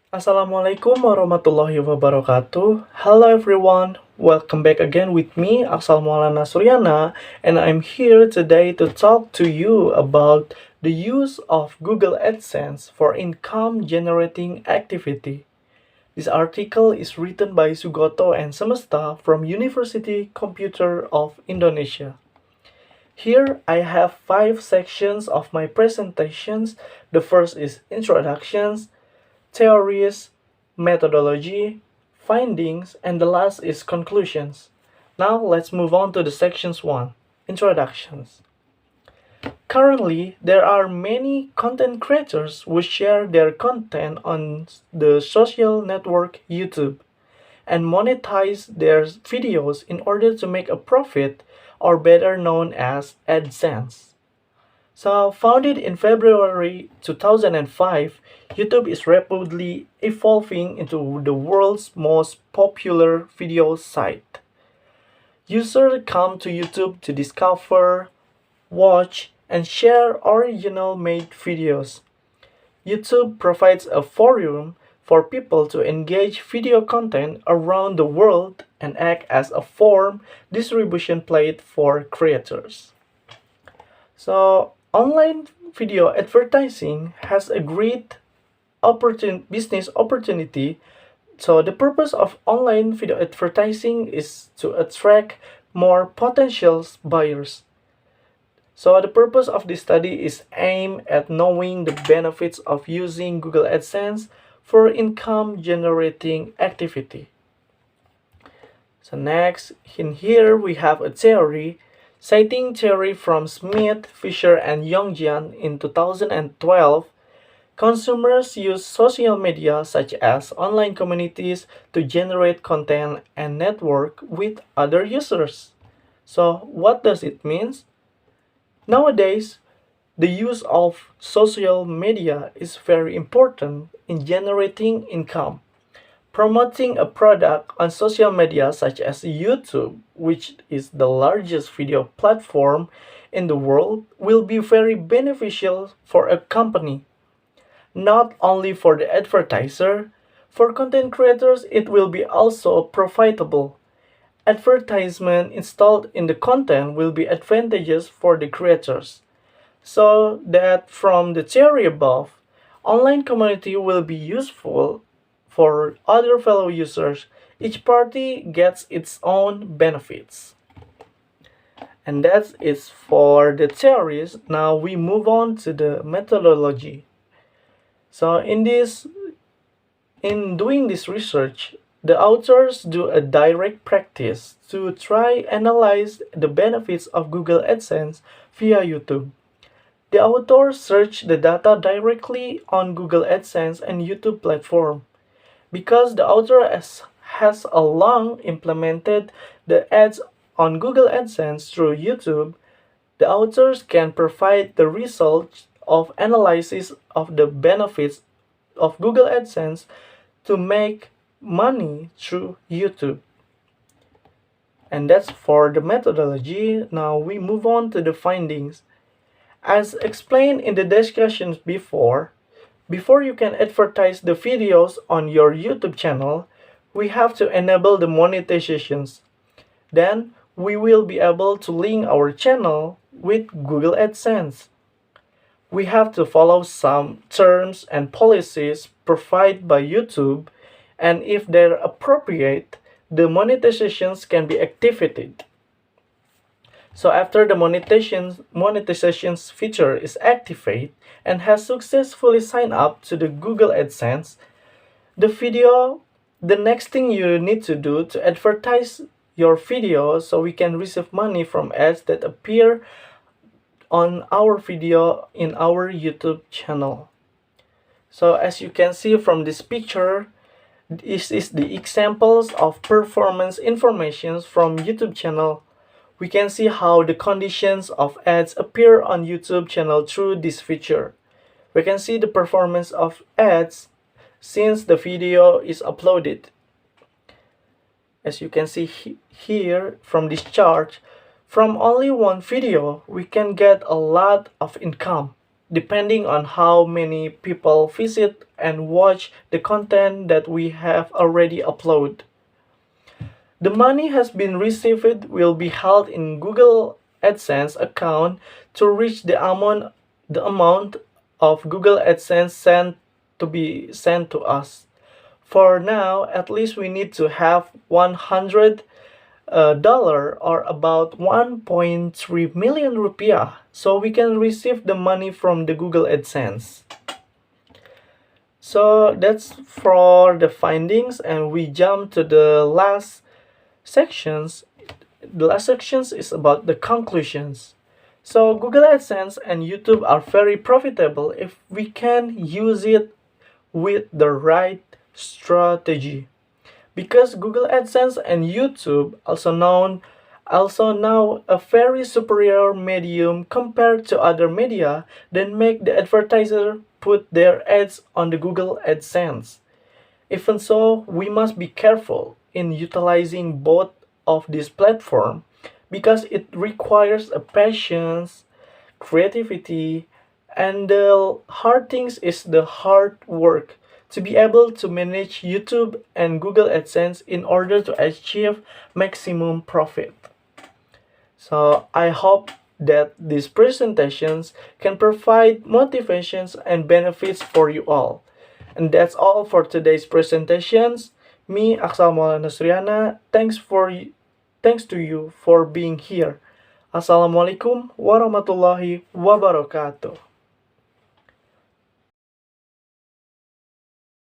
Assalamualaikum warahmatullahi wabarakatuh. Hello everyone, welcome back again with me, Aksal Maulana Suryana, and I'm here today to talk to you about the use of Google AdSense for income generating activity. This article is written by Sugoto and Semesta from University Computer of Indonesia. Here I have 5 sections of my presentations. The first is introductions, theories, methodology, findings, and the last is conclusions. Now let's move on to the sections 1, introductions. Currently, there are many content creators who share their content on the social network YouTube and monetize their videos in order to make a profit, or better known as Adsense. So, founded in February 2005, YouTube is rapidly evolving into the world's most popular video site. Users come to YouTube to discover, watch, and share original made videos. YouTube provides a forum for people to engage video content around the world and act as a form distribution plate for creators. So, online video advertising has a great business opportunity. So, the purpose of online video advertising is to attract more potential buyers. So, the purpose of this study is aimed at knowing the benefits of using Google AdSense for income generating activity. So next, in here we have a theory. Citing theory from Smith, Fisher, and Yongjian in 2012, consumers use social media such as online communities to generate content and network with other users. So what does it mean? Nowadays, the use of social media is very important in generating income. Promoting a product on social media such as YouTube, which is the largest video platform in the world, will be very beneficial for a company. Not only for the advertiser, for content creators it will be also profitable. Advertisement installed in the content will be advantageous for the creators. So that from the theory above, online community will be useful for other fellow users. Each party gets its own benefits. And that is for the theories. Now we move on to the methodology. So in doing this research, the authors do a direct practice to try analyze the benefits of Google AdSense via YouTube. The authors search the data directly on Google AdSense and YouTube platform. Because the author has a long implemented the ads on Google AdSense through YouTube, the authors can provide the results of analysis of the benefits of Google AdSense to make money through YouTube. And that's for the methodology. Now we move on to the findings. As explained in the discussions before you can advertise the videos on your YouTube channel, we have to enable the monetizations. Then we will be able to link our channel with Google AdSense. We have to follow some terms and policies provided by YouTube, and if they're appropriate, the monetizations can be activated. So after the monetizations feature is activated and has successfully signed up to the Google AdSense, the next thing you need to do to advertise your video so we can receive money from ads that appear on our video in our YouTube channel. So as you can see from this picture, this is the examples of performance information from YouTube channel. We can see how the conditions of ads appear on YouTube channel through this feature. We can see the performance of ads since the video is uploaded. As you can see here from this chart, from only one video we can get a lot of income. depending on how many people visit and watch the content that we have already uploaded. The money has been received will be held in Google AdSense account to reach the amount of Google AdSense sent to us. For now, at least we need to have $100 or about 1.3 million rupiah so we can receive the money from the Google AdSense. So that's for the findings, and we jump to the last sections. The last sections is about the conclusions. So Google AdSense and YouTube are very profitable if we can use it with the right strategy. Because Google AdSense and YouTube also now a very superior medium compared to other media that make the advertiser put their ads on the Google AdSense. Even so, we must be careful in utilizing both of these platforms because it requires a patience, creativity, and the hard things is the hard work to be able to manage YouTube and Google AdSense in order to achieve maximum profit. So I hope that these presentations can provide motivations and benefits for you all. And that's all for today's presentations. Me, Aksal Maulana Suryana, thanks to you for being here. Assalamualaikum warahmatullahi wabarakatuh.